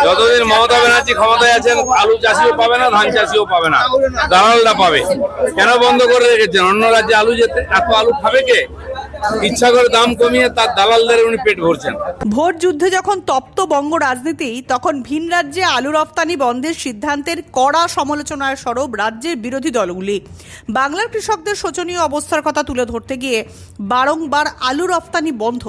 যতদিন মমতা ব্যানার্জি ক্ষমতায় আছেন আলু চাষিও পাবে না, ধান চাষিও পাবে না, দালালরা পাবে। কেন বন্ধ করে রেখেছেন? অন্য রাজ্যে আলু যেতে, এত আলু খাবে কে? ইচ্ছা করে দাম কমিয়ে তার দালালদের উনি পেট ভরছেন। ভোট যুদ্ধে যখন তপ্ত বঙ্গ রাজনীতি, তখন ভিন রাজ্যে আলু রপ্তানি বন্ধের সিদ্ধান্তের কড়া সমালোচনার সরব রাজ্যের বিরোধী দলগুলি। বাংলার কৃষকদের শোচনীয় অবস্থার কথা তুলে ধরতে গিয়ে বারংবার আলু রপ্তানি বন্ধ,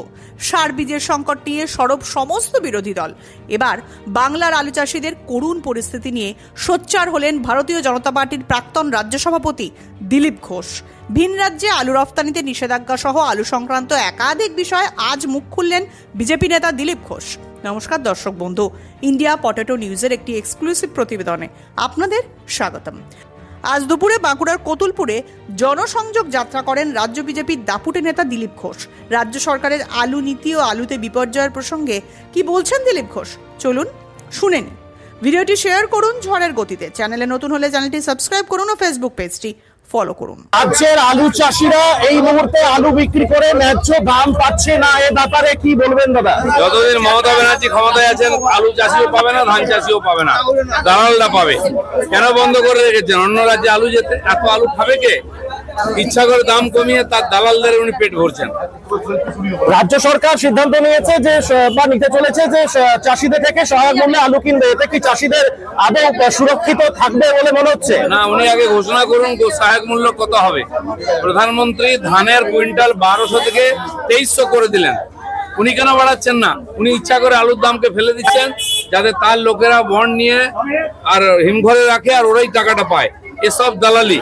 সার বীজের সংকট নিয়ে সরব সমস্ত বিরোধী দল। এবার বাংলার আলু চাষিদের করুণ পরিস্থিতি নিয়ে সোচ্চার হলেন ভারতীয় জনতা পার্টির প্রাক্তন রাজ্য সভাপতি দিলীপ ঘোষ। ভিন রাজ্যে আলু রপ্তানিতে নিষেধাজ্ঞা সহ আলু সংক্রান্ত একাধিক বিষয়ে আজ মুখ খুললেন বিজেপি নেতা দিলীপ ঘোষ। নমস্কার দর্শক বন্ধু, ইন্ডিয়া পটেটো নিউজের একটি এক্সক্লুসিভ প্রতিবেদনে আপনাদের স্বাগতম। আজ দুপুরে বাঁকুড়ার কতুলপুরে জনসংযোগ যাত্রা করেন রাজ্য বিজেপির দাপুটে নেতা দিলীপ ঘোষ। রাজ্য সরকারের আলু নীতি ও আলুতে বিপর্যয়ের প্রসঙ্গে কি বলছেন দিলীপ ঘোষ, চলুন শুনে নিন। ভিডিওটি শেয়ার করুন ঝড়ের গতিতে। চ্যানেলে নতুন হলে চ্যানেলটি সাবস্ক্রাইব করুন ও ফেসবুক পেজটি ফলো করুন। রাজ্যের আলু চাষিরা এই মুহূর্তে আলু বিক্রি করে ন্যায্য দাম পাচ্ছে না, এ ব্যাপারে কি বলবেন দাদা? যতদিন মমতা ব্যানার্জি ক্ষমতায় আছেন আলু চাষিও পাবে না, ধান চাষিও পাবে না, দালালরা পাবে। কেন বন্ধ করে রেখেছেন? অন্য রাজ্যে আলু যেতে, এত আলু খাবে কে? ইচ্ছা করে দাম কমিয়ে তার দালালদের উনি পেট ভরছেন। রাজ্য সরকার সিদ্ধান্ত নিয়েছে যে বা নিতে চলেছে যে চাষিদের থেকে সহায়ক মূল্যে আলু কিনবে, এতে কি চাষিদের আদৌ সুরক্ষিত থাকবে বলে মনে হচ্ছে? না, উনি আগে ঘোষণা করুন সহায়ক মূল্য কত হবে। প্রধানমন্ত্রী ধানের কুইন্টাল 1200 থেকে 2300 করে দিলেন, উনি কেন বাড়াচ্ছেন না? উনি ইচ্ছা করে আলুর দামকে ফেলে দিচ্ছেন যাতে তার লোকেরা বন্ড নিয়ে আর হিমঘরে রাখে আর ওরাই টাকাটা পায়। এসব দালালি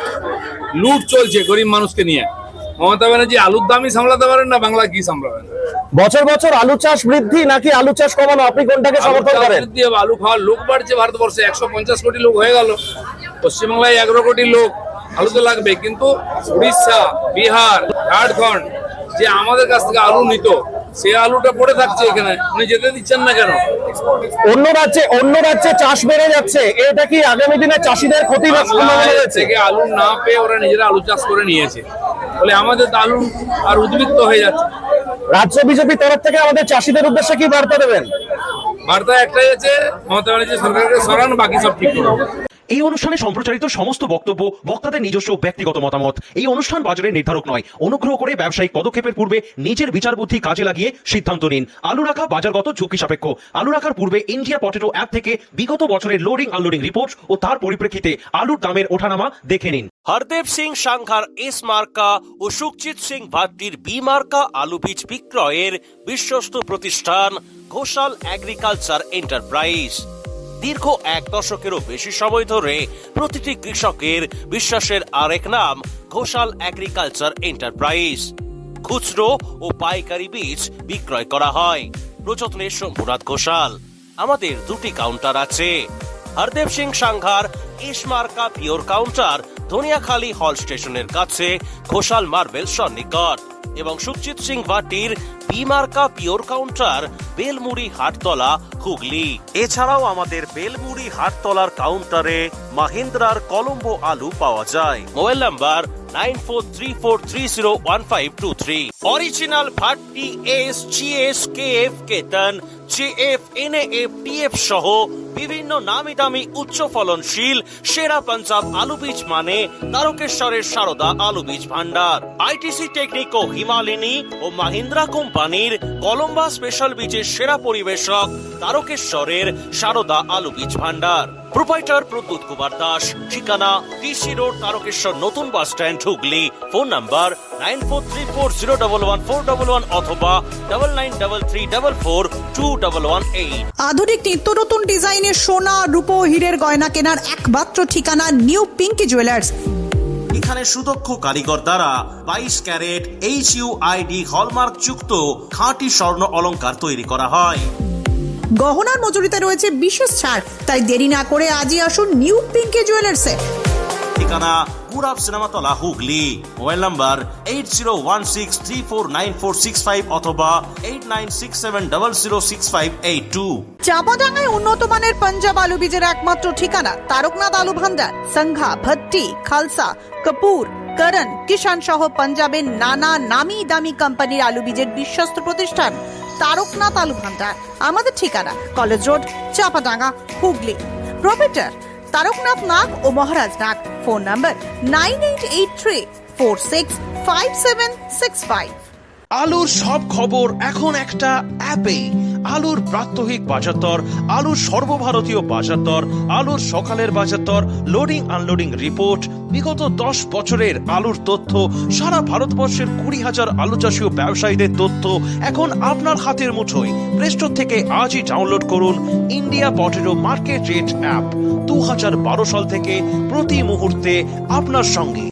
লুট চলছে গরিব মানুষকে নিয়ে। মমতা ব্যানার্জি আলুর দামই সামলাতে পারেন না, বাংলা কি সামলাবেন? বছর বছর আলু চাষ বৃদ্ধি নাকি আলু চাষ কমানো, আপনি কোনটাকে সমর্থন করেন? আলু খাওয়ার লোক বাড়ছে ভারতবর্ষে, 150 কোটি লোক হয়ে গেল। পশ্চিমবাংলায় 11 কোটি লোক, আলু তো লাগবে। কিন্তু উড়িষ্যা, বিহার, ঝাড়খণ্ড যে আমাদের কাছ থেকে আলু নিত, সে আলুটা পড়ে থাকছে এখানে, উনি যেতে দিচ্ছেন না কেন? অন্য রাজ্যে চাষ বেড়ে যাচ্ছে, এটা কি আগামী দিনে চাষিদের ক্ষতি থেকে আলু না পেয়ে ওরা নিজেরা আলু চাষ করে নিয়েছে বলে আমাদের আলু আর উদ্বৃত্ত হয়ে যাচ্ছে। রাজ্য বিজেপি তরফ থেকে আমাদের চাষিদের উদ্দেশ্যে কি বার্তা দেবেন? বার্তা একটাই আছে, মমতা ব্যানার্জি সরকারকে সরান, বাকি সব ঠিক করুন। এই অনুষ্ঠানে সম্প্রচারিত সমস্ত বক্তব্য বক্তাদের নিজস্ব ব্যক্তিগত মতামত। এই অনুষ্ঠান বাজারের নির্ধারক নয়। অনুগ্রহ করে ব্যবসায়িক পদক্ষেপের পূর্বে নিজের বিচার বুদ্ধি কাজে লাগিয়ে সিদ্ধান্ত নিন। আলু রাখা বাজারগত ঝুঁকি সাপেক্ষ। আলু রাখার পূর্বে ইন্ডিয়া পটেটো অ্যাপ থেকে বিগত বছরের লোডিং আনলোডিং রিপোর্ট ও তার পরিপ্রেক্ষিতে আলুর দামের ওঠানামা দেখে নিন। হরদেব সিং সাংঘার এস মার্কা ও সুখজিৎ সিং ভাট্টির বি মার্কা আলু বীজ বিক্রয়ের বিশ্বস্ত প্রতিষ্ঠান ঘোষাল এগ্রিকালচার এন্টারপ্রাইজ। দীর্ঘ 1 দশকেরও বেশি সময় ধরে প্রতিটি কৃষকের বিশ্বাসের আরেক নাম ঘোষাল এগ্রিকালচার এন্টারপ্রাইজ। খুচরো ও পাইকারি বীজ বিক্রয় করা হয়। প্রযত্নে শম্ভুনাথ ঘোষাল। আমাদের 2টি কাউন্টার আছে। হরদেব সিং সাংঘার এস মার্কা পিওর কাউন্টার ধনিয়াখালী হল স্টেশনের কাছে ঘোষাল মার্বেল সন্নিকট, এবং সুখজিৎ সিং ভাটির বি মার্কা পিওর কাউন্টার বেলমুড়ি হাটতলা হুগলি। এছাড়াও আমাদের বেলমুড়ি হাটতলার কাউন্টারে মাহিন্দ্রার কলম্বো আলু পাওয়া যায়। Mobile number 9434301523। Original Bhatti S, GS, KF, কেতন, জেএফ, এনএএফ, টিএফ সহ বিভিন্ন নামি দামি উচ্চ ফলনশীল সেরা পাঞ্জাব আলু বীজ মানে তারকেশ্বরের সারদা আলু বীজ ভান্ডার। আইটিসি টেকনিক ও হিমালিনী ও মাহিন্দ্রা কোম্পানির কলম্বা স্পেশাল বীজের সেরা পরিবেশক তারকেশ্বরের সারদা আলু বীজ ভান্ডার। প্রোপাইটার প্রদ্যুৎ কুমার দাস। ঠিকানা টিসি রোড, তারকেশ্বর নতুন bus stand, Hooghly. Phone number 9434011411 অথবা 9933442118। আধুনিক নিত্য নতুন ডিজাইনের সোনা, রূপো, হীরের গয়না কেনার একমাত্র ঠিকানা নিউ পিঙ্কি জুয়েলার্স। এখানে সুদক্ষ কারিগর দ্বারা 22 ক্যারেট HUID হলমার্ক যুক্ত খাঁটি স্বর্ণ অলংকার তৈরি করা হয়। গহনার মজুরিতে রয়েছে বিশেষ ছাড়, তাই দেরি না করে আজই আসুন নিউ পিঙ্কি জুয়েলার্সে। ঠিকানা পুরাব সিনেমাতলা, হুগলি। মোবাইল নাম্বার 8016349465 অথবা 8967006582। চাপাডাঙ্গায় উন্নত মানের পাঞ্জাব আলু বীজের একমাত্র ঠিকানা তারকনাথ আলু ভান্ডার। সংঘা, ভট্টি, খালসা, কপুর, করণ, কিষান সহ পাঞ্জাবের নানা নামি দামি কোম্পানির আলু বীজের বিশ্বস্ত প্রতিষ্ঠান তারকনাথ আলু ভান্ডার। আমাদের ঠিকানা college road, Chapadanga, Hooghly. Proprietor Taraknath Nag ও মহারাজ নাগ। Phone number 9883465765। আলুর সব খবর এখন একটা অ্যাপে। আলুর প্রাত্যহিক বাজার দর, আলুর সর্বভারতীয় বাজার দর, আলুর সকালের বাজার দর, লোডিং আনলোডিং রিপোর্ট, বিগত 10 বছরের আলুর তথ্য, সারা ভারতবর্ষের 20,000 আলু চাষী ও ব্যবসায়ীদের তথ্য এখন আপনার হাতের মুঠোয়। প্লে স্টোর থেকে আজই ডাউনলোড করুন India potato market rate app. 2012 সাল থেকে প্রতি মুহূর্তে আপনার সঙ্গে।